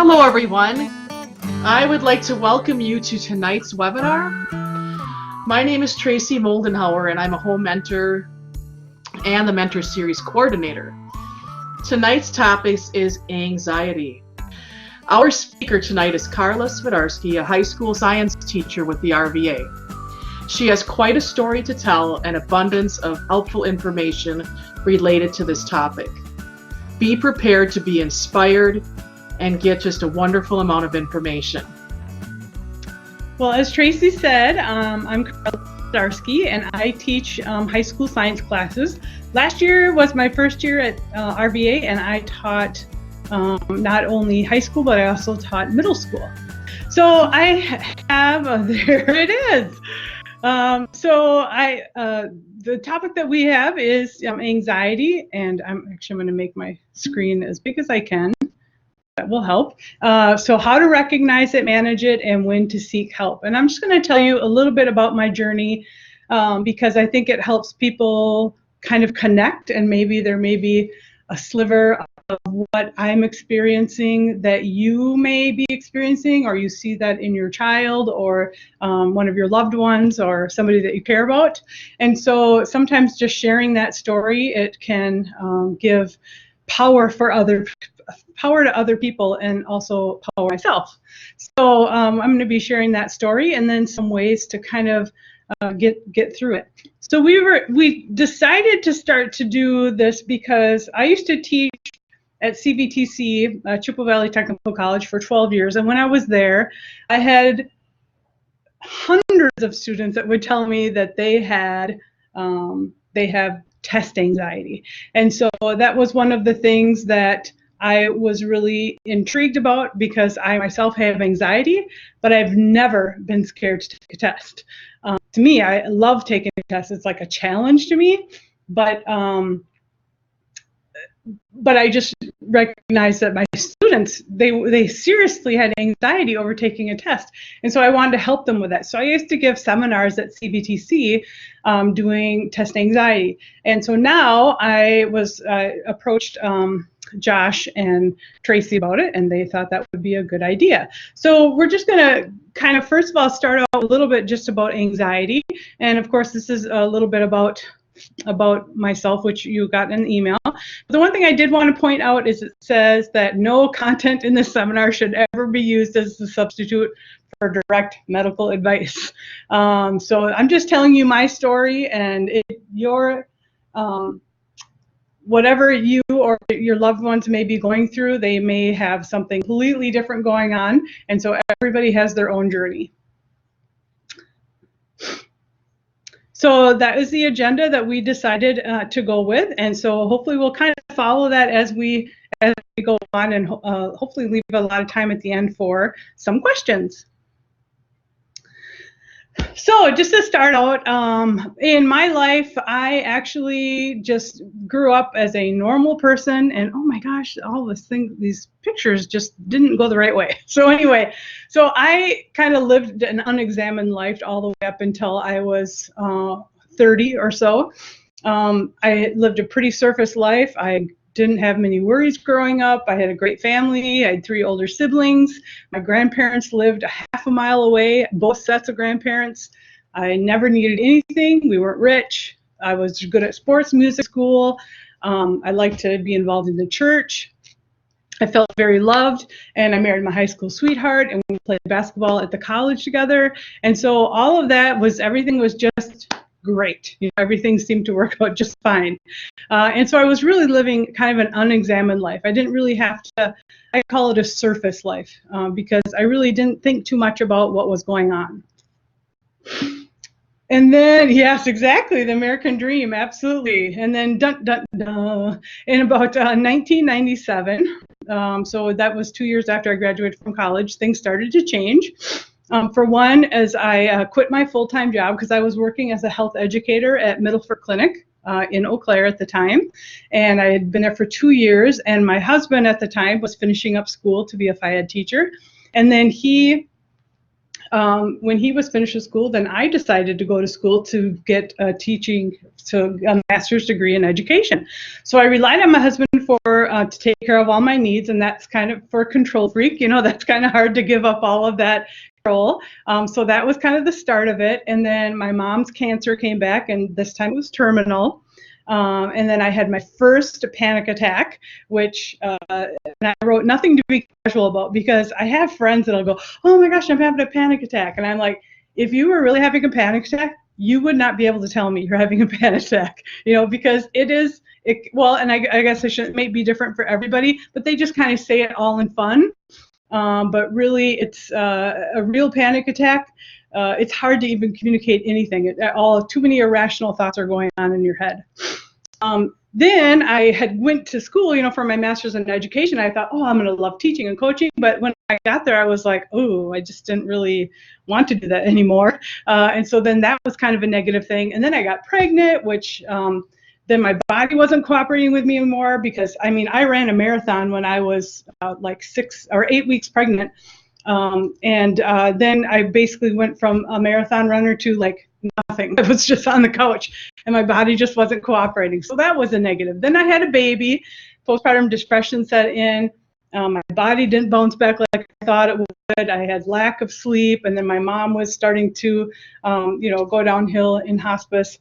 Hello everyone. I would like to welcome you to tonight's webinar. My name is Tracy Moldenhauer and I'm a home mentor and the Mentor Series coordinator. Tonight's topic is anxiety. Our speaker tonight is Karla, a high school science teacher with the RVA. She has quite a story to tell and abundance of helpful information related to this topic. Be prepared to be inspired and get just a wonderful amount of information. Well, as Tracy said, I'm Karla and I teach high school science classes. Last year was my first year at RVA, and I taught not only high school, but I also taught middle school. So I have, there it is. The topic that we have is anxiety, and I'm going to make my screen as big as I can. That will help. So how to recognize it, manage it, and when to seek help. And I'm just going to tell you a little bit about my journey because I think it helps people kind of connect, and maybe there may be a sliver of what I'm experiencing that you may be experiencing, or you see that in your child or one of your loved ones or somebody that you care about. And so sometimes just sharing that story, it can give power to other people and also power myself. So I'm going to be sharing that story and then some ways to kind of get through it. So we decided to start to do this because I used to teach at CVTC, Chippewa Valley Technical College, for 12 years. And when I was there, I had hundreds of students that would tell me that they have test anxiety. And so that was one of the things that I was really intrigued about, because I myself have anxiety, but I've never been scared to take a test. To me, I love taking a test. It's like a challenge to me, but I just recognized that my students, they seriously had anxiety over taking a test. And so I wanted to help them with that. So I used to give seminars at CVTC doing test anxiety. And so now I was approached Josh and Tracy about it, and they thought that would be a good idea. So we're just going to kind of, first of all, start out a little bit just about anxiety. And of course, this is a little bit about myself, which you got in the email. But the one thing I did want to point out is it says that no content in this seminar should ever be used as a substitute for direct medical advice. So I'm just telling you my story, and whatever you or your loved ones may be going through, they may have something completely different going on, and so everybody has their own journey. So that is the agenda that we decided to go with, and so hopefully we'll kind of follow that as we go on, and hopefully leave a lot of time at the end for some questions. So just to start out, in my life, I actually just grew up as a normal person, and oh my gosh, these pictures just didn't go the right way. So anyway, so I kind of lived an unexamined life all the way up until I was 30 or so. I lived a pretty surface life. I didn't have many worries growing up. I had a great family. I had 3 older siblings. My grandparents lived a half a mile away, both sets of grandparents. I never needed anything. We weren't rich. I was good at sports, music, school. I liked to be involved in the church. I felt very loved, and I married my high school sweetheart, and we played basketball at the college together. And so all of that everything was just great. Everything seemed to work out just fine. And so I was really living kind of an unexamined life. I didn't really have to, I call it a surface life, because I really didn't think too much about what was going on. And then, yes, exactly, the American dream, absolutely. And then, in about 1997, so that was 2 years after I graduated from college, things started to change. For one, as I quit my full-time job, because I was working as a health educator at Middleford Clinic in Eau Claire at the time, and I had been there for 2 years, and my husband at the time was finishing up school to be a Phy Ed teacher, and then he When he was finished with school, then I decided to go to school to get a master's degree in education. So I relied on my husband to take care of all my needs, and that's kind of for a control freak. That's kind of hard to give up all of that control. So that was kind of the start of it. And then my mom's cancer came back, and this time it was terminal. And then I had my first panic attack, which and I wrote nothing to be casual about, because I have friends that'll go, "Oh my gosh, I'm having a panic attack," and I'm like, if you were really having a panic attack, you would not be able to tell me you're having a panic attack, because well, and I guess it may be different for everybody, but they just kind of say it all in fun. But really, it's a real panic attack. It's hard to even communicate anything. Too many irrational thoughts are going on in your head. Then I had went to school, for my master's in education. I thought, oh, I'm going to love teaching and coaching. But when I got there, I was like, oh, I just didn't really want to do that anymore. And so then that was kind of a negative thing. And then I got pregnant, which then my body wasn't cooperating with me anymore, because I ran a marathon when I was like 6 or 8 weeks pregnant. And then I basically went from a marathon runner to like nothing. I was just on the couch, and my body just wasn't cooperating. So that was a negative. Then I had a baby. Postpartum depression set in. My body didn't bounce back like I thought it would. I had lack of sleep, and then my mom was starting to, go downhill in hospice.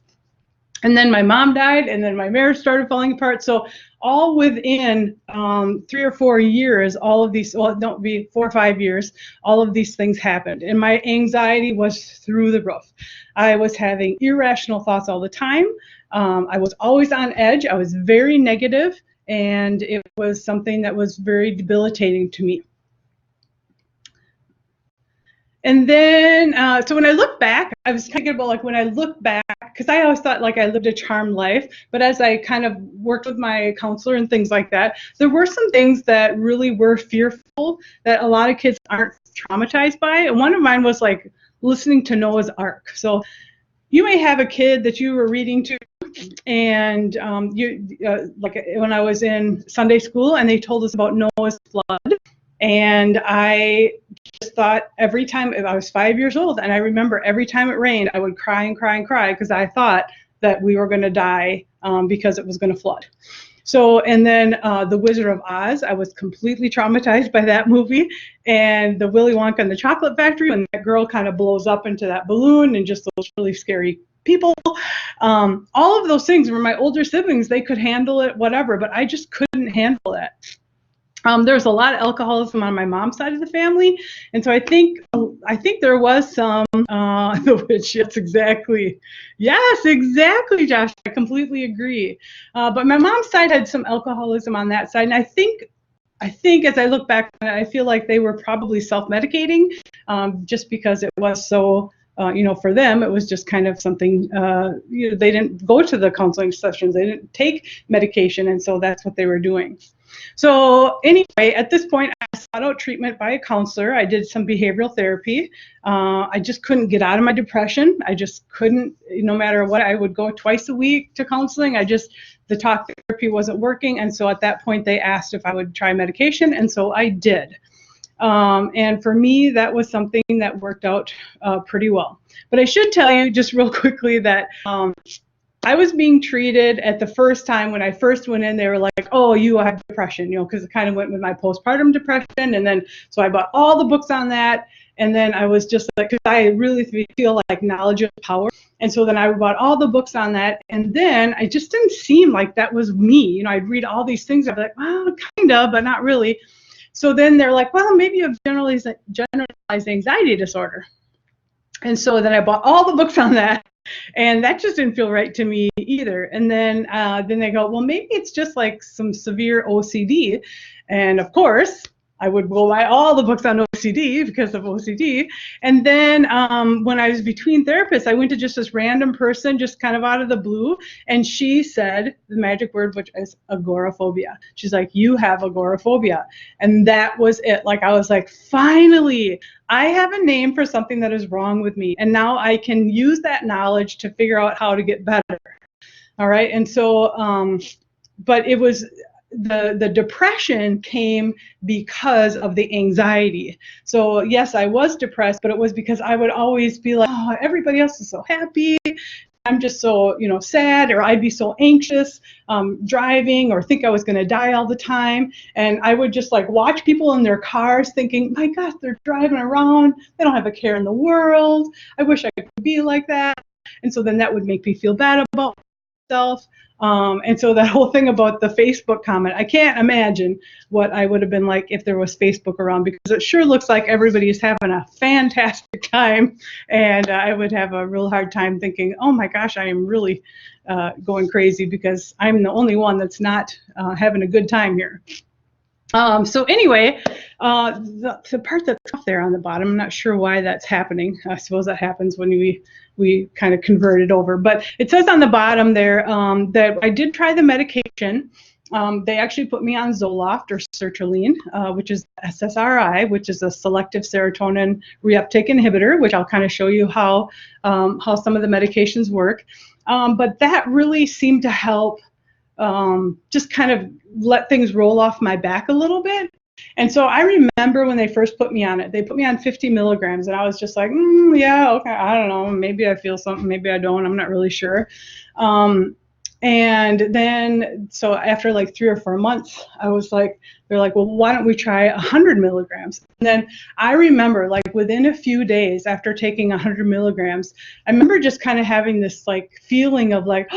And then my mom died, and then my marriage started falling apart. So all within 3 or 4 years, all of these, well, don't be 4 or 5 years, all of these things happened. And my anxiety was through the roof. I was having irrational thoughts all the time. I was always on edge. I was very negative, and it was something that was very debilitating to me. And then, so when I look back, I was thinking about like when I look back, because I always thought like I lived a charmed life, but as I kind of worked with my counselor and things like that, there were some things that really were fearful that a lot of kids aren't traumatized by. And one of mine was like listening to Noah's Ark. So you may have a kid that you were reading to, and like when I was in Sunday school, and they told us about Noah's flood. And I just thought every time, I was 5 years old, and I remember every time it rained, I would cry and cry and cry, because I thought that we were going to die because it was going to flood. So, and then The Wizard of Oz, I was completely traumatized by that movie. And the Willy Wonka and the Chocolate Factory, when that girl kind of blows up into that balloon, and just those really scary people. All of those things were my older siblings. They could handle it, whatever, but I just couldn't handle that. There was a lot of alcoholism on my mom's side of the family, and so I think there was some the witch. Yes, exactly, Josh. I completely agree. But my mom's side had some alcoholism on that side, and I think as I look back, I feel like they were probably self-medicating, just because it was so. For them, it was just kind of something. They didn't go to the counseling sessions. They didn't take medication, and so that's what they were doing. So anyway, at this point, I sought out treatment by a counselor. I did some behavioral therapy. I just couldn't get out of my depression. I just couldn't, no matter what. I would go twice a week to counseling. The talk therapy wasn't working. And so at that point, they asked if I would try medication. And so I did. And for me, that was something that worked out pretty well. But I should tell you just real quickly that I was being treated at the first time when I first went in. They were like, "Oh, you have depression," because it kind of went with my postpartum depression. And then, so I bought all the books on that. And then I was just like, because I really feel like knowledge is power. And so then I bought all the books on that. And then I just didn't seem like that was me. I'd read all these things. I'd be like, well, kind of, but not really. So then they're like, well, maybe you have generalized anxiety disorder. And so then I bought all the books on that. And that just didn't feel right to me either. And then they go, well, maybe it's just like some severe OCD. And of course, I would go buy all the books on OCD because of OCD. And then when I was between therapists, I went to just this random person, just kind of out of the blue. And she said the magic word, which is agoraphobia. She's like, you have agoraphobia. And that was it. Like, I was like, finally, I have a name for something that is wrong with me. And now I can use that knowledge to figure out how to get better. All right. And so, but it was, the depression came because of the anxiety. So yes, I was depressed, but it was because I would always be like, oh, everybody else is so happy. I'm just so, sad, or I'd be so anxious driving, or think I was going to die all the time. And I would just like watch people in their cars thinking, my gosh, they're driving around. They don't have a care in the world. I wish I could be like that. And so then that would make me feel bad about myself. And so that whole thing about the Facebook comment, I can't imagine what I would have been like if there was Facebook around, because it sure looks like everybody is having a fantastic time. And I would have a real hard time thinking, oh my gosh, I am really going crazy because I'm the only one that's not having a good time here. So anyway, the part that's up there on the bottom, I'm not sure why that's happening. I suppose that happens when we kind of convert it over. But it says on the bottom there that I did try the medication. They actually put me on Zoloft or sertraline, which is SSRI, which is a selective serotonin reuptake inhibitor, which I'll kind of show you how some of the medications work. But that really seemed to help just kind of let things roll off my back a little bit. And so I remember when they first put me on it, they put me on 50 milligrams, and I was just like, yeah, okay, I don't know, maybe I feel something, maybe I don't, I'm not really sure. And then, so after like 3 or 4 months, I was like, they're like, well, why don't we try 100 milligrams? And then I remember, like, within a few days after taking 100 milligrams, I remember just kind of having this like feeling of like,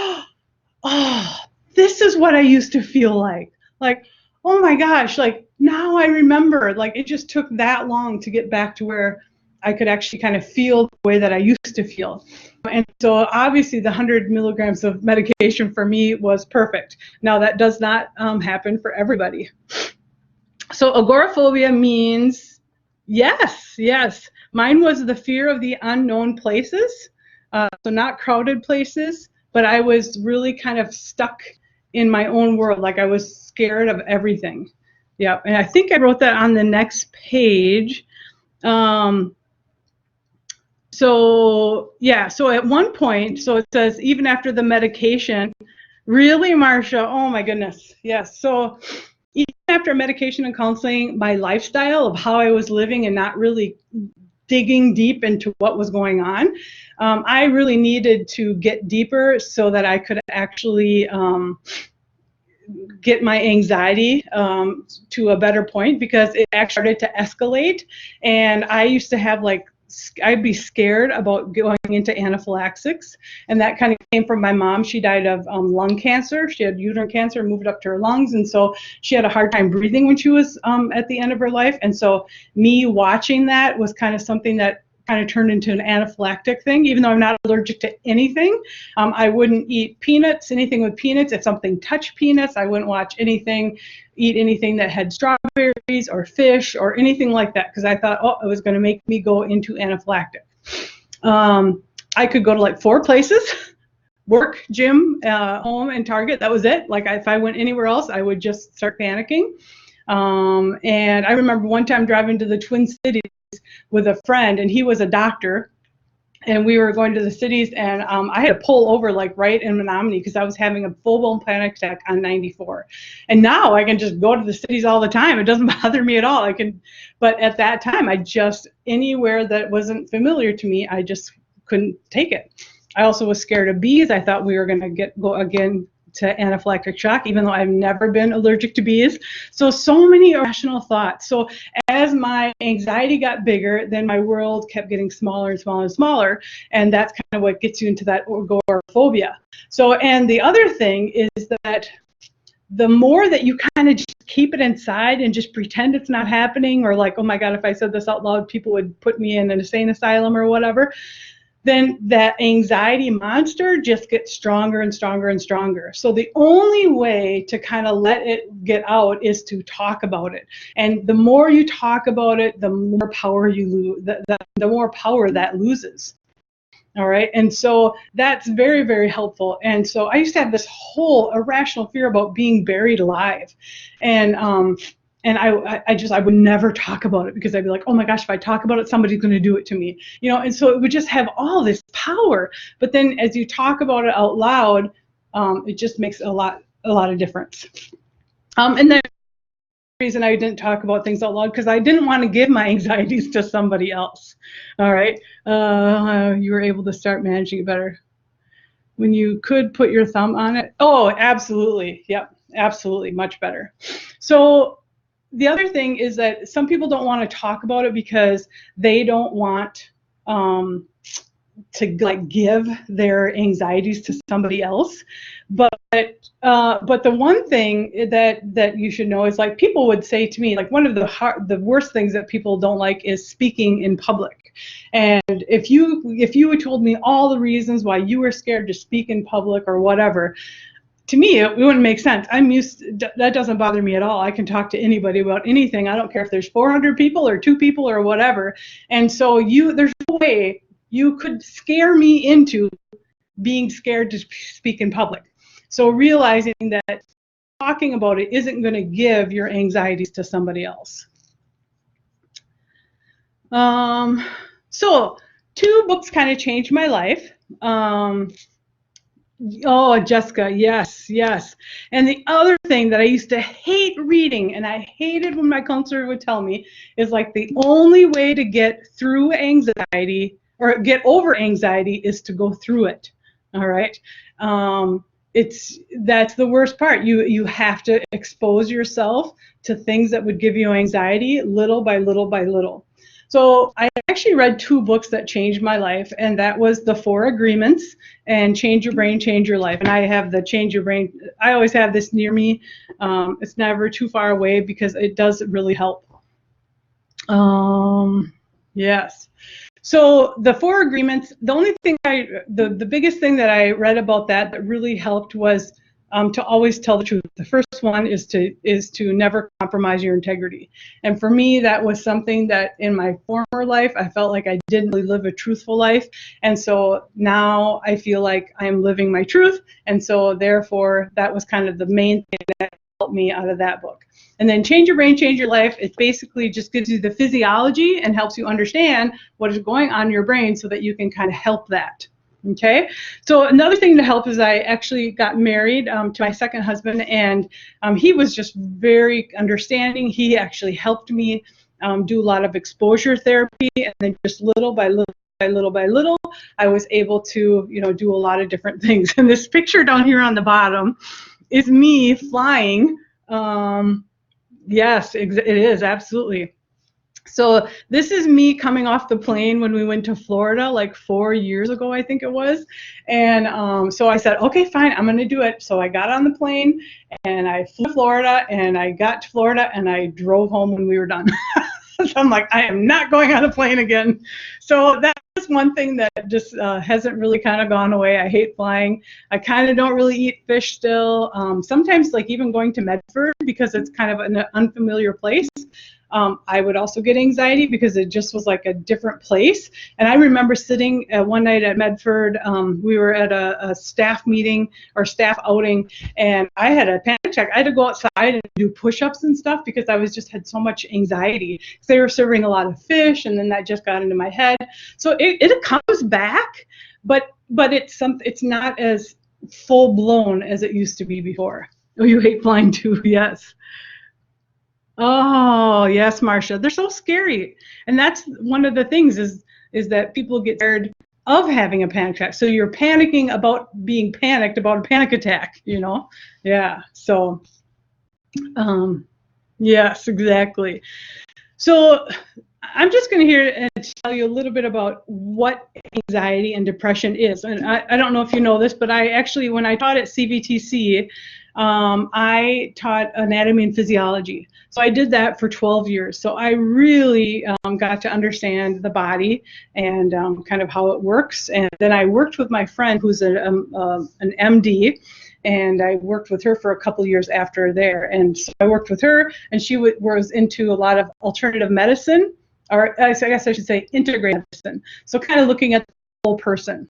oh, this is what I used to feel like. Like, oh my gosh, like now I remember, like it just took that long to get back to where I could actually kind of feel the way that I used to feel. And so obviously the 100 milligrams of medication for me was perfect. Now that does not happen for everybody. So agoraphobia means yes. Mine was the fear of the unknown places. So not crowded places, but I was really kind of stuck in my own world. Like I was scared of everything. Yeah, and I think I wrote that on the next page. So at one point, so it says, even after the medication, really, Marcia? Oh my goodness, yes. So even after medication and counseling, my lifestyle of how I was living and not really digging deep into what was going on, I really needed to get deeper so that I could actually get my anxiety to a better point, because it actually started to escalate. And I used to have like, I'd be scared about going into anaphylaxis, and that kind of came from my mom. She died of lung cancer. She had uterine cancer, moved up to her lungs, and so she had a hard time breathing when she was at the end of her life. And so me watching that was kind of something that kind of turned into an anaphylactic thing. Even though I'm not allergic to anything, I wouldn't eat peanuts, anything with peanuts. If something touched peanuts, I wouldn't eat anything that had strawberries or fish or anything like that, because I thought, oh, it was going to make me go into anaphylactic. I could go to like 4 places: work, gym, home, and Target. That was it. Like if I went anywhere else, I would just start panicking. And I remember one time driving to the Twin Cities with a friend, and he was a doctor, and we were going to the cities, and I had to pull over like right in Menominee because I was having a full-blown panic attack on 94. And now I can just go to the cities all the time. It doesn't bother me at all. But at that time, anywhere that wasn't familiar to me, I just couldn't take it. I also was scared of bees. I thought we were going to go again to anaphylactic shock, even though I've never been allergic to bees. So many irrational thoughts. So as my anxiety got bigger, then my world kept getting smaller and smaller and smaller. And that's kind of what gets you into that agoraphobia. So, and the other thing is that the more that you kind of just keep it inside and just pretend it's not happening, or like, oh my God, if I said this out loud, people would put me in an insane asylum or whatever, then that anxiety monster just gets stronger and stronger and stronger. So the only way to kind of let it get out is to talk about it. And the more you talk about it, the more power you lose, the more power that loses. All right. And so that's very, very helpful. And so I used to have this whole irrational fear about being buried alive. And I would never talk about it, because I'd be like, oh my gosh, if I talk about it, somebody's going to do it to me, and so it would just have all this power. But then as you talk about it out loud, it just makes a lot of difference. And then the reason I didn't talk about things out loud because I didn't want to give my anxieties to somebody else. All right. You were able to start managing it better when you could put your thumb on it. Oh, absolutely. Yep. Absolutely. Much better. So the other thing is that some people don't want to talk about it because they don't want to like give their anxieties to somebody else. But the one thing that you should know is, like, people would say to me, like, one of the worst things that people don't like is speaking in public. And if you had told me all the reasons why you were scared to speak in public or whatever, to me it wouldn't make sense. That doesn't bother me at all. I can talk to anybody about anything. I don't care if there's 400 people or 2 people or whatever. And so there's no way you could scare me into being scared to speak in public. So realizing that talking about it isn't going to give your anxieties to somebody else. So 2 books kind of changed my life. Oh, Jessica, yes, yes. And the other thing that I used to hate reading, and I hated when my counselor would tell me, is like the only way to get through anxiety or get over anxiety is to go through it. All right. That's the worst part. You have to expose yourself to things that would give you anxiety little by little by little. So I actually read 2 books that changed my life, and that was The 4 Agreements and Change Your Brain, Change Your Life. And I have the Change Your Brain. I always have this near me. It's never too far away because it does really help. Yes. So the 4 Agreements, the biggest thing that I read about that really helped was to always tell the truth. The first one is to never compromise your integrity. And for me, that was something that in my former life, I felt like I didn't really live a truthful life. And so now I feel like I'm living my truth. And so therefore, that was kind of the main thing that helped me out of that book. And then Change Your Brain, Change Your Life, it basically just gives you the physiology and helps you understand what is going on in your brain so that you can kind of help that. Okay, so another thing to help is I actually got married to my second husband, and he was just very understanding. He actually helped me do a lot of exposure therapy, and then just little by little by little by little, I was able to, do a lot of different things. And this picture down here on the bottom is me flying. Yes, it is, absolutely. So this is me coming off the plane when we went to Florida like 4 years ago, I think it was. And so I said, okay, fine, I'm going to do it. So I got on the plane and I flew to Florida, and I got to Florida and I drove home when we were done. So I'm like, I am not going on a plane again. So that's one thing that just hasn't really kind of gone away. I hate flying. I kind of don't really eat fish still. Sometimes, like, even going to Medford, because it's kind of an unfamiliar place, I would also get anxiety because it just was like a different place. And I remember sitting one night at Medford. We were at a staff meeting or staff outing, and I had a panic attack. I had to go outside and do push-ups and stuff because I had so much anxiety. They were serving a lot of fish, and then that just got into my head. So it comes back, but it's not as full blown as it used to be before. Oh, you hate flying too? Yes. Oh, yes, Marcia. They're so scary. And that's one of the things is that people get scared of having a panic attack. So you're panicking about being panicked about a panic attack, Yeah. So, yes, exactly. So I'm just going to here and tell you a little bit about what anxiety and depression is. And I don't know if you know this, but I actually, when I taught at CVTC, I taught anatomy and physiology. So I did that for 12 years. So I really got to understand the body and kind of how it works. And then I worked with my friend who's an MD, and I worked with her for a couple years after there. And so I worked with her, and she was into a lot of alternative medicine, or I guess I should say integrative medicine. So kind of looking at the whole person.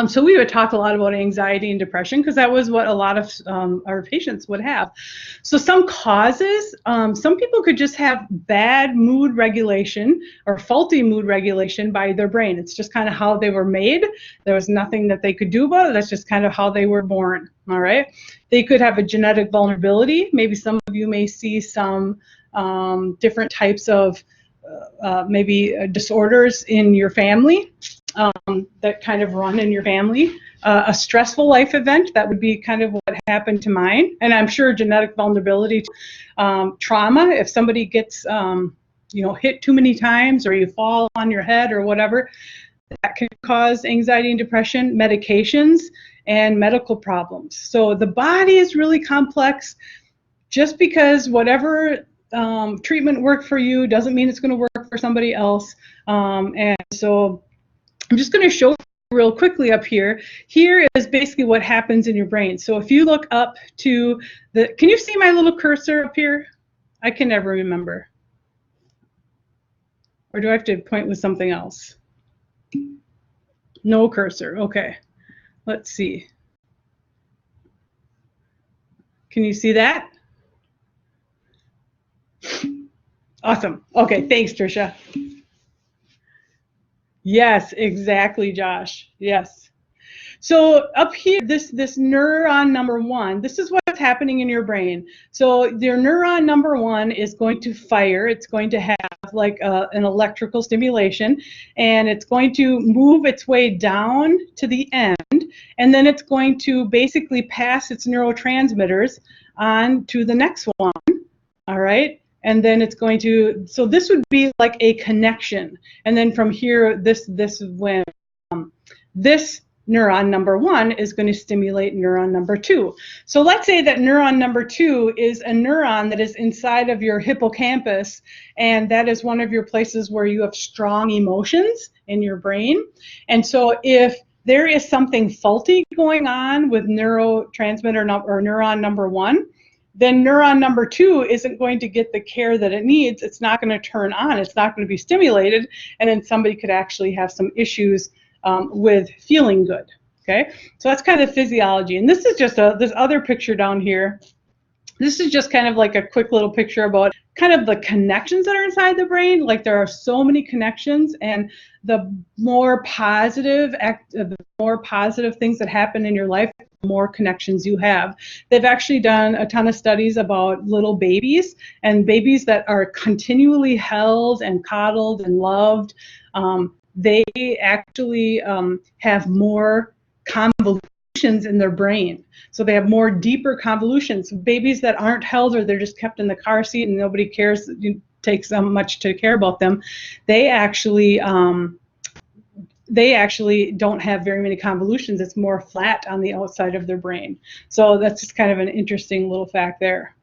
So we would talk a lot about anxiety and depression because that was what a lot of our patients would have. So some causes, some people could just have bad mood regulation or faulty mood regulation by their brain. It's just kind of how they were made. There was nothing that they could do about it. That's just kind of how they were born. All right. They could have a genetic vulnerability. Maybe some of you may see some different types of maybe disorders in your family that kind of run in your family. A stressful life event, that would be kind of what happened to mine. And I'm sure genetic vulnerability to trauma, if somebody gets hit too many times, or you fall on your head or whatever, that can cause anxiety and depression. Medications and medical problems. So the body is really complex. Just because whatever treatment worked for you doesn't mean it's going to work for somebody else. And so I'm just going to show you real quickly up here. Here is basically what happens in your brain. So if you look up to the, can you see my little cursor up here? I can never remember. Or do I have to point with something else? No cursor. Okay. Let's see. Can you see that? Awesome. Okay, thanks, Tricia. Yes, exactly, Josh. Yes. So up here, this neuron number 1, this is what's happening in your brain. So your neuron number 1 is going to fire. It's going to have like an electrical stimulation, and it's going to move its way down to the end, and then it's going to basically pass its neurotransmitters on to the next one. All right. And then it's going to, so this would be like a connection. And then from here, this when this neuron number 1 is going to stimulate neuron number 2. So let's say that neuron number 2 is a neuron that is inside of your hippocampus, and that is one of your places where you have strong emotions in your brain. And so if there is something faulty going on with neurotransmitter or neuron number 1, then neuron number 2 isn't going to get the care that it needs. It's not going to turn on. It's not going to be stimulated. And then somebody could actually have some issues with feeling good. Okay, so that's kind of physiology. And this is just this other picture down here. This is just kind of like a quick little picture about kind of the connections that are inside the brain. Like there are so many connections, and the more positive things that happen in your life, the more connections you have. They've actually done a ton of studies about little babies, and babies that are continually held and coddled and loved. They actually have more convolutions in their brain. So they have more deeper convolutions. Babies that aren't held, or they're just kept in the car seat and nobody cares, takes much to care about them, they actually don't have very many convolutions. It's more flat on the outside of their brain. So that's just kind of an interesting little fact there.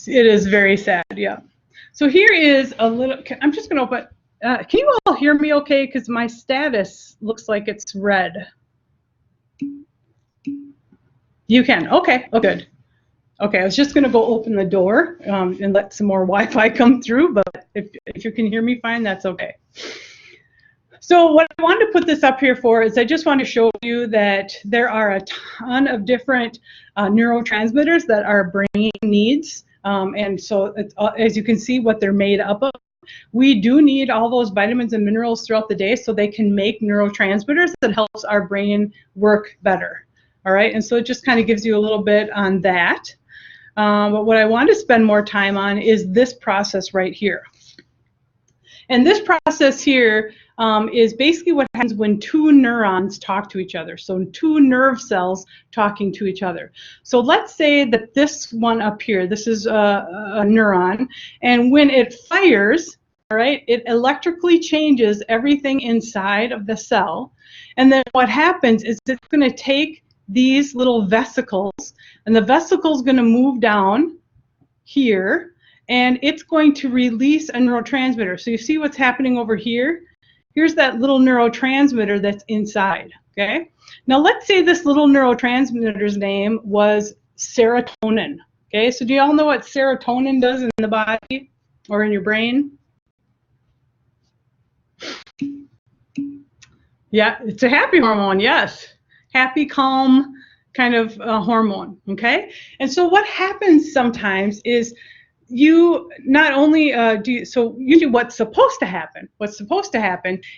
It is very sad, yeah. So here is a little, I'm just going to open, can you all hear me okay? Because my status looks like it's red. You can, okay, oh good. Okay, I was just going to go open the door and let some more Wi-Fi come through, but if you can hear me fine, that's okay. So what I wanted to put this up here for is I just want to show you that there are a ton of different neurotransmitters that our brain needs. And so as you can see what they're made up of, we do need all those vitamins and minerals throughout the day so they can make neurotransmitters that helps our brain work better. All right, and so it just kind of gives you a little bit on that. But what I want to spend more time on is this process right here. And this process here is basically what happens when two neurons talk to each other. So two nerve cells talking to each other. So let's say that this one up here, this is a neuron, and when it fires, all right, it electrically changes everything inside of the cell. And then what happens is it's going to take these little vesicles, and the vesicle is going to move down here, and it's going to release a neurotransmitter. So you see what's happening over here? Here's that little neurotransmitter that's inside, okay? Now let's say this little neurotransmitter's name was serotonin, okay? So do you all know what serotonin does in the body or in your brain? Yeah, it's a happy hormone, yes. Happy, calm kind of hormone, okay? And so what happens sometimes is you not only so usually what's supposed to happen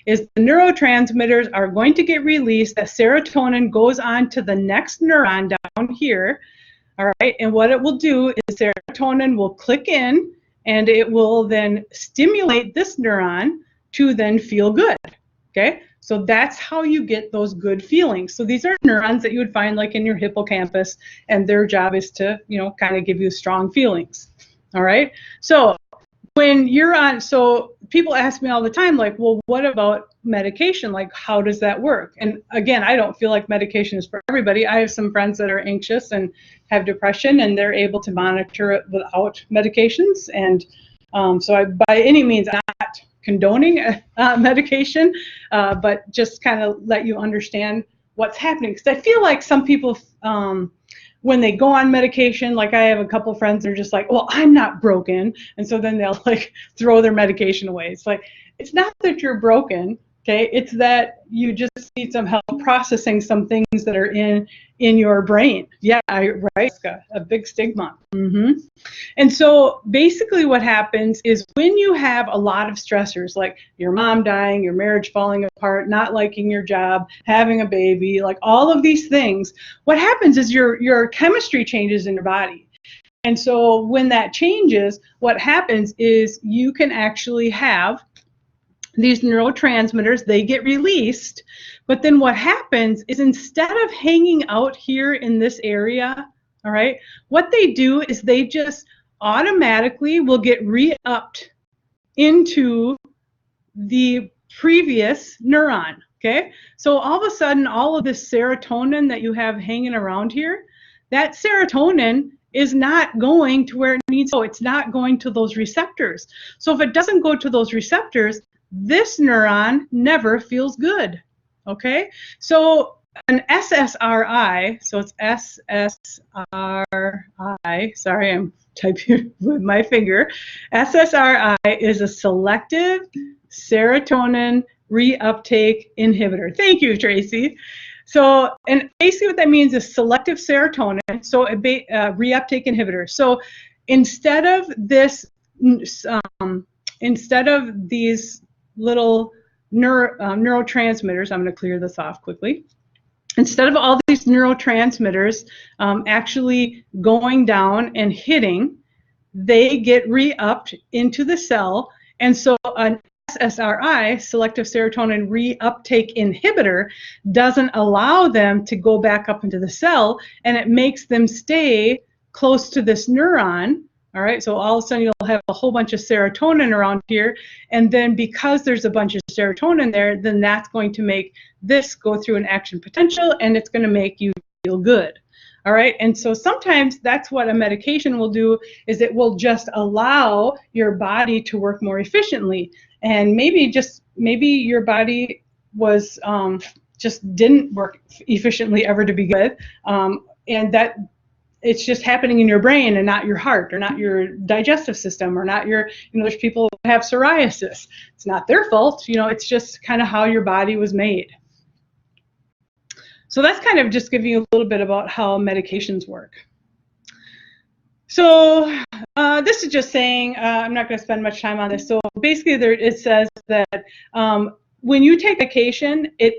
is the neurotransmitters are going to get released, that serotonin goes on to the next neuron down here. All right, and what it will do is serotonin will click in and it will then stimulate this neuron to then feel good. Okay, so that's how you get those good feelings. So these are neurons that you would find like in your hippocampus, and their job is to, kind of give you strong feelings. All right, so when you're on, so people ask me all the time, like, well, what about medication? Like, how does that work? And again, I don't feel like medication is for everybody. I have some friends that are anxious and have depression, and they're able to monitor it without medications. And so I, by any means, I'm not condoning medication, but just kind of let you understand what's happening. Because I feel like some people, when they go on medication, like I have a couple of friends that are just like, well, I'm not broken. And so then they'll like throw their medication away. It's like, it's not that you're broken, okay? It's that you just need some help processing some things that are in your brain. Yeah, right, a big stigma. And so basically what happens is when you have a lot of stressors, like your mom dying, your marriage falling apart, not liking your job, having a baby, like all of these things, what happens is your chemistry changes in your body. And so when that changes, what happens is you can actually have these neurotransmitters, they get released, but then what happens is instead of hanging out here in this area, all right, what they do is they just automatically will get re-upped into the previous neuron, okay? So all of a sudden, all of this serotonin that you have hanging around here, that serotonin is not going to where it needs to go. It's not going to those receptors. So if it doesn't go to those receptors, this neuron never feels good, okay? So an SSRI, so it's SSRI, sorry, I'm typing with my finger. SSRI is a selective serotonin reuptake inhibitor. Thank you, Tracy. So, and basically what that means is selective serotonin, so a reuptake inhibitor. So instead of this, instead of these little neurotransmitters, I'm going to clear this off quickly. Instead of all these neurotransmitters actually going down and hitting, they get re-upped into the cell. And so an SSRI, selective serotonin reuptake inhibitor, doesn't allow them to go back up into the cell, and it makes them stay close to this neuron. All right, so all of a sudden you'll have a whole bunch of serotonin around here, and then because there's a bunch of serotonin there, then that's going to make this go through an action potential, and it's going to make you feel good. All right, and so sometimes that's what a medication will do, is it will just allow your body to work more efficiently. And maybe your body was just didn't work efficiently ever to begin with, and that it's just happening in your brain and not your heart or not your digestive system or not your, there's people who have psoriasis. It's not their fault, it's just kind of how your body was made. So that's kind of just giving you a little bit about how medications work. So this is just saying, I'm not going to spend much time on this. So basically it says that when you take medication, it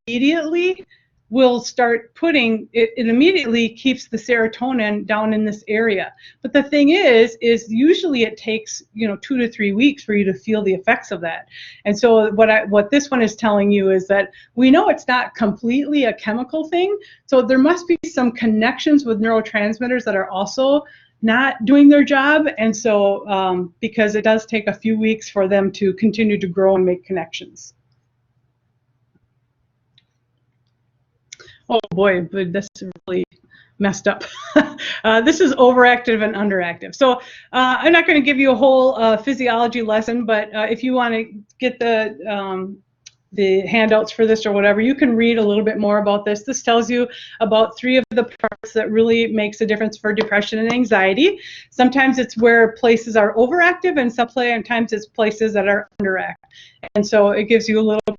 immediately will start putting, it immediately keeps the serotonin down in this area. But the thing is usually it takes 2 to 3 weeks for you to feel the effects of that. And so what this one is telling you is that we know it's not completely a chemical thing, so there must be some connections with neurotransmitters that are also not doing their job. And so because it does take a few weeks for them to continue to grow and make connections. Oh boy, but this is really messed up. This is overactive and underactive. So I'm not going to give you a whole physiology lesson, but if you want to get the handouts for this or whatever, you can read a little bit more about this. This tells you about 3 of the parts that really makes a difference for depression and anxiety. Sometimes it's where places are overactive, and sometimes it's places that are underactive. And so it gives you a little bit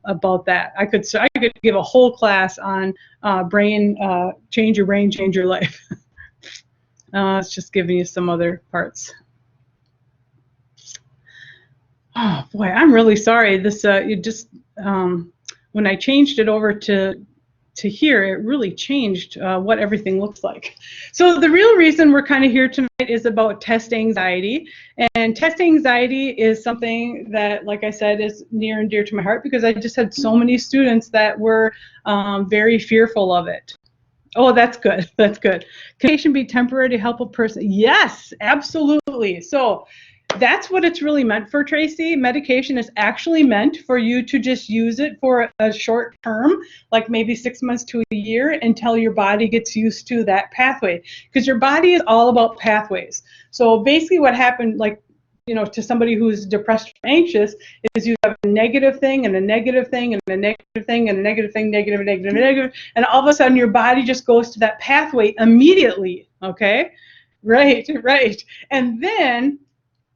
about that. I could give a whole class on brain, change your brain, change your life. It's just giving you some other parts. Oh boy, I'm really sorry. This when I changed it over to here, it really changed what everything looks like. So the real reason we're kind of here tonight is about test anxiety. And test anxiety is something that, like I said, is near and dear to my heart because I just had so many students that were very fearful of it. Oh, that's good. That's good. Can medication be temporary to help a person? Yes, absolutely. So that's what it's really meant for, Tracy. Medication is actually meant for you to just use it for a short term, like maybe 6 months to a year, until your body gets used to that pathway. Because your body is all about pathways. So basically what happened, like, to somebody who's depressed or anxious, is you have a negative thing and a negative thing and a negative thing and a negative thing, negative, negative, negative, and all of a sudden your body just goes to that pathway immediately, okay? Right, right. And then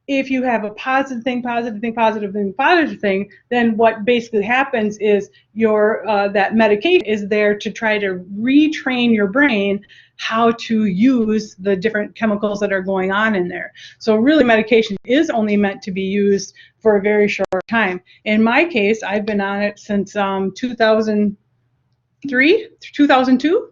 if you have a positive thing, positive thing, positive thing, positive thing, then what basically happens is your that medication is there to try to retrain your brain how to use the different chemicals that are going on in there. So really medication is only meant to be used for a very short time. In my case, I've been on it since 2003, 2002,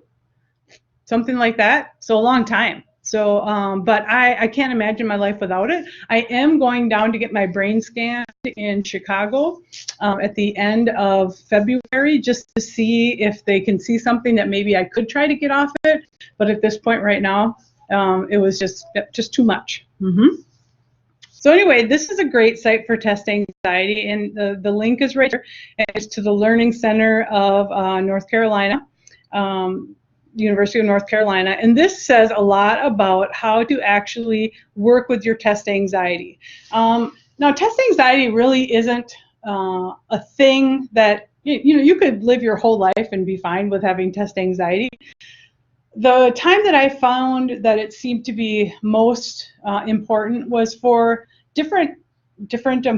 something like that. So a long time. So, but I can't imagine my life without it. I am going down to get my brain scanned in Chicago at the end of February, just to see if they can see something that maybe I could try to get off it. But at this point right now, it was just too much. So anyway, this is a great site for testing anxiety, and the link is right here. It's to the Learning Center of North Carolina. University of North Carolina, and this says a lot about how to actually work with your test anxiety. Now, test anxiety really isn't a thing that you could live your whole life and be fine with having test anxiety. The time that I found that it seemed to be most important was for different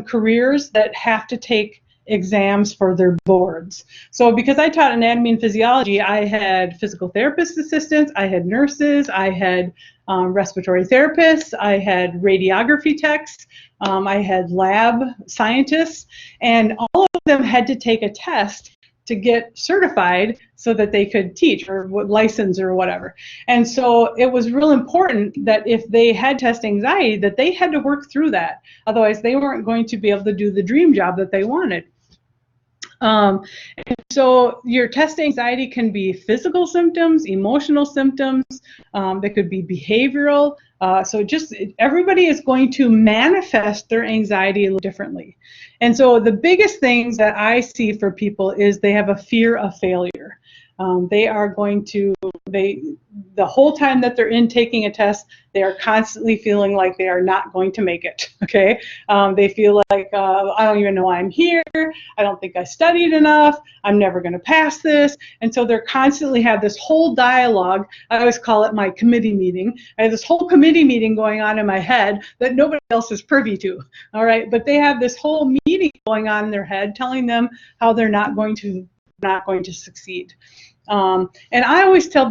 careers that have to take exams for their boards. So because I taught anatomy and physiology, I had physical therapist assistants, I had nurses, I had respiratory therapists, I had radiography techs, I had lab scientists, and all of them had to take a test to get certified so that they could teach or license or whatever. And so it was real important that if they had test anxiety, that they had to work through that. Otherwise, they weren't going to be able to do the dream job that they wanted. And so your test anxiety can be physical symptoms, emotional symptoms, they could be behavioral. So just everybody is going to manifest their anxiety a little differently. And so the biggest things that I see for people is they have a fear of failure. They are going to, the whole time that they're in taking a test, they are constantly feeling like they are not going to make it, okay? They feel like, I don't even know why I'm here, I don't think I studied enough, I'm never gonna pass this, and so they're constantly have this whole dialogue. I always call it my committee meeting. I have this whole committee meeting going on in my head that nobody else is privy to, all right? But they have this whole meeting going on in their head telling them how they're not going to succeed. And I always tell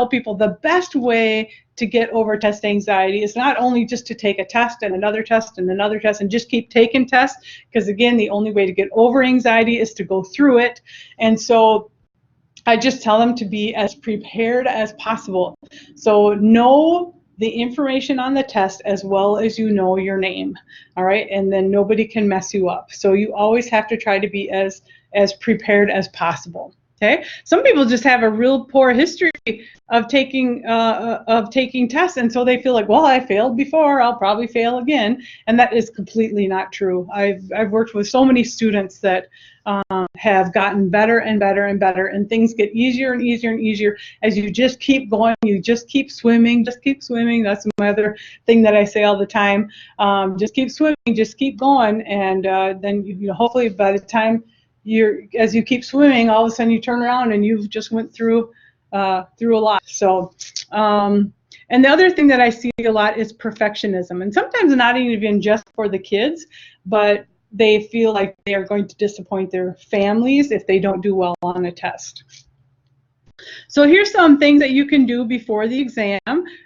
people the best way to get over test anxiety is not only just to take a test and another test and another test and just keep taking tests, because again, the only way to get over anxiety is to go through it. And so I just tell them to be as prepared as possible. So know the information on the test as well as you know your name, all right? And then nobody can mess you up. So you always have to try to be as prepared as possible. Okay, some people just have a real poor history of taking tests, and so they feel like, well, I failed before, I'll probably fail again, and that is completely not true. I've worked with so many students that have gotten better and better and better, and things get easier and easier and easier as you just keep going. You just keep swimming, just keep swimming. That's my other thing that I say all the time. Just keep swimming, just keep going, and then hopefully by the time as you keep swimming, all of a sudden you turn around and you've just went through a lot. So, and the other thing that I see a lot is perfectionism, and sometimes not even just for the kids, but they feel like they are going to disappoint their families if they don't do well on a test. So here's some things that you can do before the exam.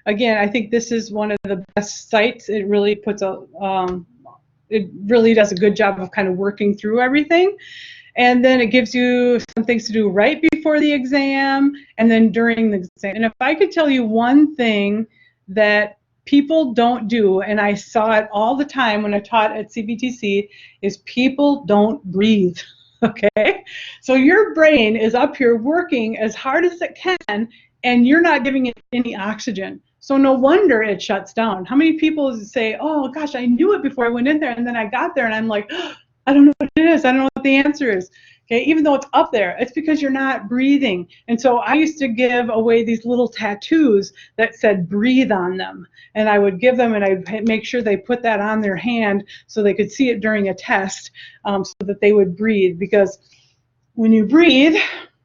Again, I think this is one of the best sites. It really it really does a good job of kind of working through everything. And then it gives you some things to do right before the exam and then during the exam. And if I could tell you one thing that people don't do, and I saw it all the time when I taught at CBTC, is people don't breathe. Okay? So your brain is up here working as hard as it can, and you're not giving it any oxygen. So no wonder it shuts down. How many people say, oh gosh, I knew it before I went in there, and then I got there and I'm like, oh, I don't know what it is. I don't know what the answer is. Okay, even though it's up there, it's because you're not breathing. And so I used to give away these little tattoos that said breathe on them. And I would give them and I'd make sure they put that on their hand so they could see it during a test, so that they would breathe. Because when you breathe,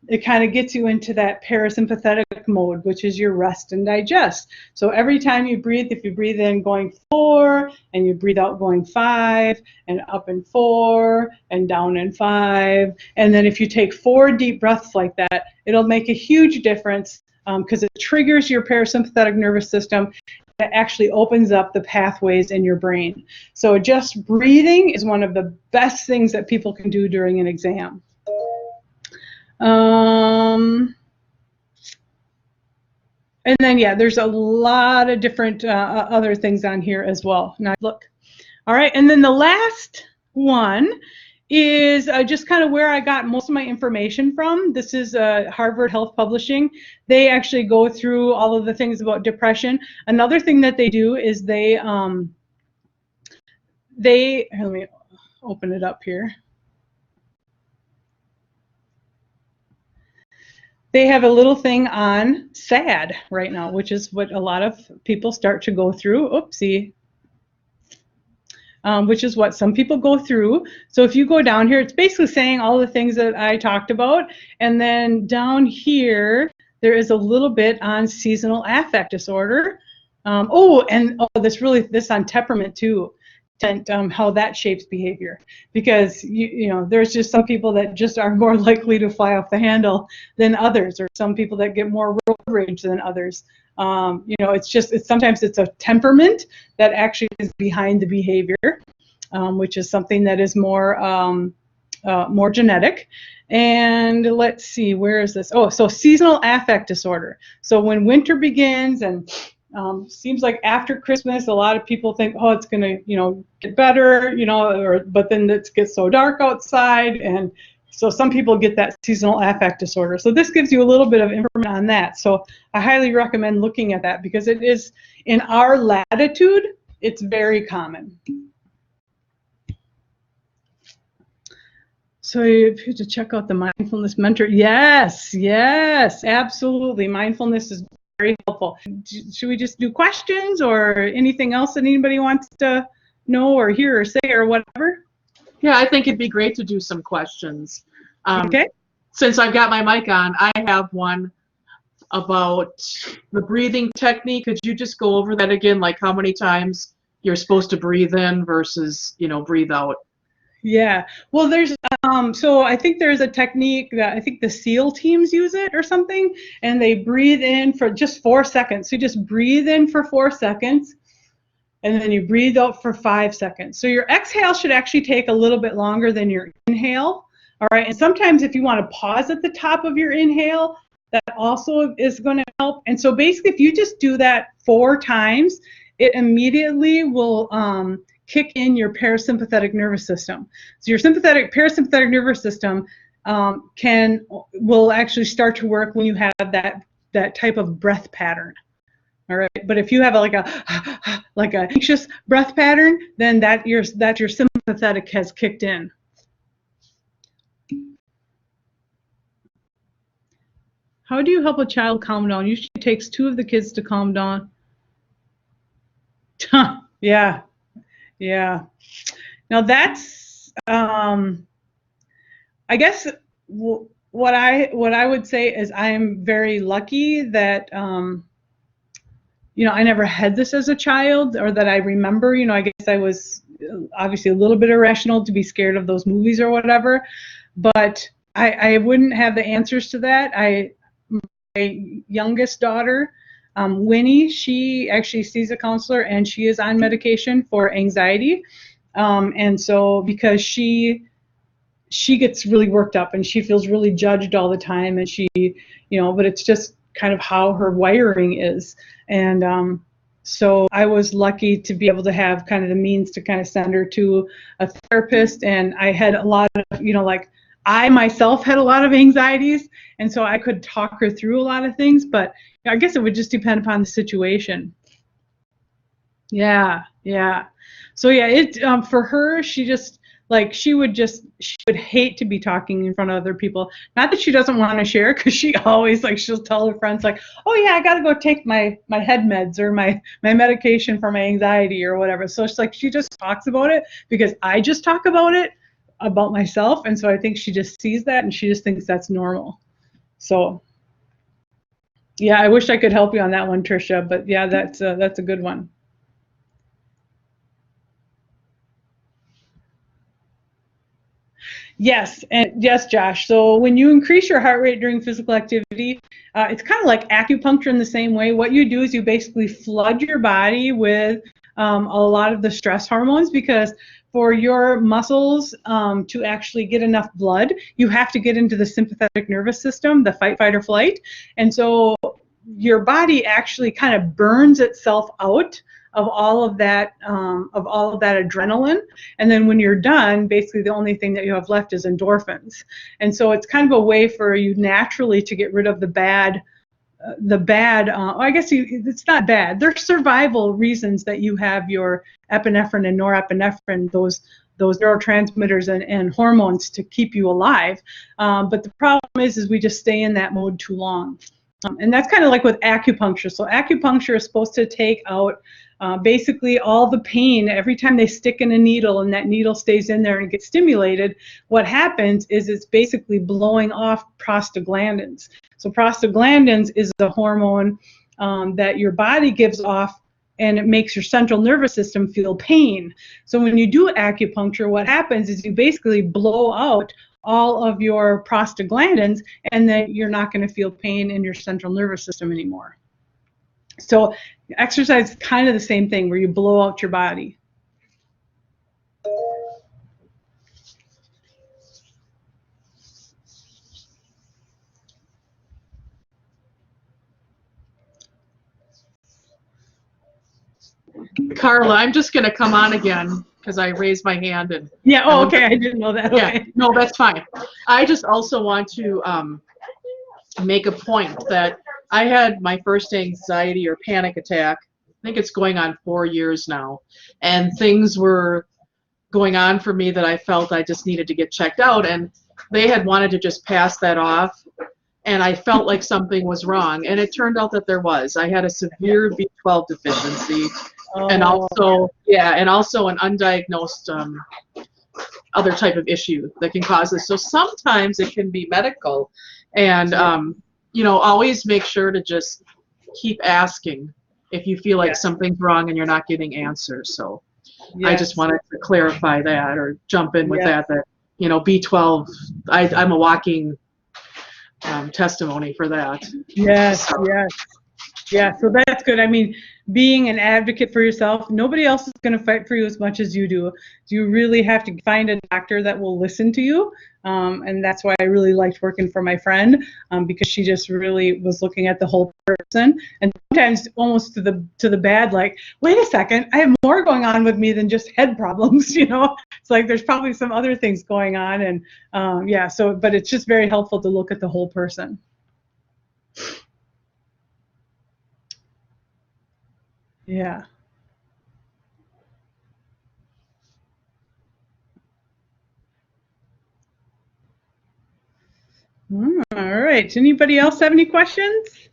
it kind of gets you into that parasympathetic mode, which is your rest and digest. So every time you breathe, if you breathe in going 4 and you breathe out going 5 and up in 4 and down in 5, and then if you take 4 deep breaths like that, it'll make a huge difference, because it triggers your parasympathetic nervous system. It actually opens up the pathways in your brain. So just breathing is one of the best things that people can do during an exam. And then, yeah, there's a lot of different other things on here as well. Now, look. All right, and then the last one is just kind of where I got most of my information from. This is Harvard Health Publishing. They actually go through all of the things about depression. Another thing that they do is let me open it up here. They have a little thing on SAD right now, which is what a lot of people start to go through. Oopsie. Which is what some people go through. So if you go down here, it's basically saying all the things that I talked about. And then down here, there is a little bit on seasonal affect disorder. This on temperament too. And how that shapes behavior, because you know there's just some people that just are more likely to fly off the handle than others, or some people that get more road rage than others. Sometimes it's a temperament that actually is behind the behavior, which is something that is more genetic. And let's see, where is this? Oh, so seasonal affect disorder. So when winter begins and seems like after Christmas, a lot of people think, oh, it's going to, get better, but then it gets so dark outside. And so some people get that seasonal affect disorder. So this gives you a little bit of information on that. So I highly recommend looking at that, because it is, in our latitude, it's very common. So you have to check out the Mindfulness Mentor. Yes, absolutely. Mindfulness is very helpful. Should we just do questions or anything else that anybody wants to know or hear or say or whatever? Yeah, I think it'd be great to do some questions. Okay. Since I've got my mic on, I have one about the breathing technique. Could you just go over that again, like how many times you're supposed to breathe in versus, breathe out? Yeah. Well, there's so I think there's a technique that I think the SEAL teams use it or something, and they breathe in for just 4 seconds. So you just breathe in for 4 seconds, and then you breathe out for 5 seconds. So your exhale should actually take a little bit longer than your inhale. All right. And sometimes if you want to pause at the top of your inhale, that also is going to help. And so basically, if you just do that 4 times, it immediately will kick in your parasympathetic nervous system. So your parasympathetic nervous system will actually start to work when you have that type of breath pattern. All right, but if you have like a anxious breath pattern, then that your sympathetic has kicked in. How do you help a child calm down? Usually it takes 2 of the kids to calm down. Yeah. Now that's, I guess what I would say is I am very lucky that, I never had this as a child, or that I remember. I guess I was obviously a little bit irrational to be scared of those movies or whatever, but I wouldn't have the answers to that. youngest daughter, Winnie, she actually sees a counselor, and she is on medication for anxiety. And so because she gets really worked up and she feels really judged all the time, and but it's just kind of how her wiring is. And so I was lucky to be able to have kind of the means to kind of send her to a therapist. And I had a lot of, like I myself had a lot of anxieties, and so I could talk her through a lot of things, but I guess it would just depend upon the situation. Yeah. So yeah, for her, she would hate to be talking in front of other people. Not that she doesn't want to share, because she always, she'll tell her friends, oh yeah, I got to go take my head meds or my medication for my anxiety or whatever. So it's she just talks about it because I just talk about it about myself. And so I think she just sees that and she just thinks that's normal. So yeah, I wish I could help you on that one, Tricia, but yeah, that's a good one. Yes, and yes, Josh. So when you increase your heart rate during physical activity, it's kind of like acupuncture in the same way. What you do is you basically flood your body with a lot of the stress hormones, because for your muscles to actually get enough blood, you have to get into the sympathetic nervous system, the fight, fight, or flight. And so your body actually kind of burns itself out of all of that adrenaline, and then when you're done, basically the only thing that you have left is endorphins. And so it's kind of a way for you naturally to get rid of the bad. I guess it's not bad. There's survival reasons that you have your epinephrine and norepinephrine, those neurotransmitters and hormones to keep you alive. But the problem is we just stay in that mode too long. And that's kind of like with acupuncture. So acupuncture is supposed to take out basically all the pain. Every time they stick in a needle and that needle stays in there and gets stimulated, what happens is it's basically blowing off prostaglandins. So prostaglandins is the hormone that your body gives off, and it makes your central nervous system feel pain. So when you do acupuncture, what happens is you basically blow out all of your prostaglandins, and then you're not going to feel pain in your central nervous system anymore. So exercise is kind of the same thing, where you blow out your body. Karla, I'm just going to come on again because I raised my hand. And yeah, oh, okay, I didn't know that. Okay. Yeah, no, that's fine. I just also want to make a point that I had my first anxiety or panic attack. I think it's going on 4 years now, and things were going on for me that I felt I just needed to get checked out, and they had wanted to just pass that off, and I felt like something was wrong, and it turned out that there was. I had a severe B12 deficiency, and also an undiagnosed other type of issue that can cause this. So sometimes it can be medical, and always make sure to just keep asking if you feel like something's wrong and you're not getting answers. So I just wanted to clarify that, or jump in with that B12, I'm a walking testimony for that. Yes. Yeah, so that's good. I mean, being an advocate for yourself, nobody else is going to fight for you as much as you do. You really have to find a doctor that will listen to you. And that's why I really liked working for my friend, because she just really was looking at the whole person, and sometimes almost to the bad, like, wait a second, I have more going on with me than just head problems, It's like there's probably some other things going on. And but it's just very helpful to look at the whole person. Yeah. All right. Anybody else have any questions?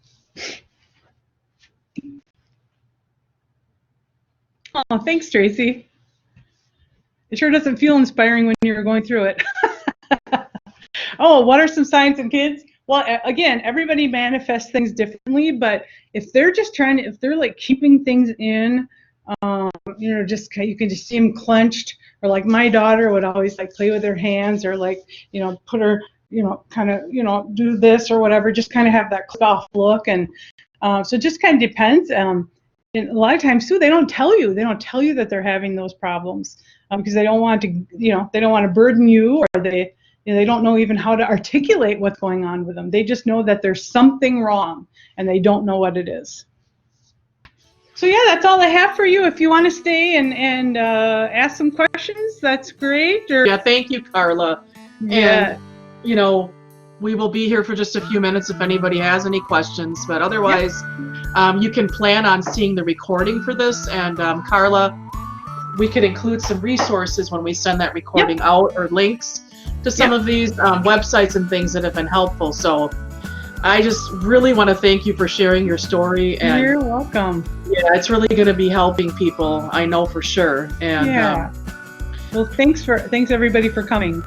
Oh, thanks, Tracy. It sure doesn't feel inspiring when you're going through it. Oh, what are some signs in kids? Well, again, everybody manifests things differently, but if they're just if they're like keeping things in, just you can just see them clenched, or like my daughter would always like play with her hands, or like, put her, kind of, do this or whatever, just kind of have that click off look. And so it just kind of depends. And a lot of times too, they don't tell you that they're having those problems because they don't want to, they don't want to burden you, or they don't know even how to articulate what's going on with them. They just know that there's something wrong and they don't know what it is. So yeah, that's all I have for you. If you want to stay and ask some questions, that's great. Yeah, thank you, Karla. Yeah. And, we will be here for just a few minutes if anybody has any questions. But otherwise, you can plan on seeing the recording for this. And Karla, we could include some resources when we send that recording out, or links to some of these websites and things that have been helpful. So I just really want to thank you for sharing your story. And you're welcome. Yeah, it's really going to be helping people, I know for sure. And well, thanks everybody for coming.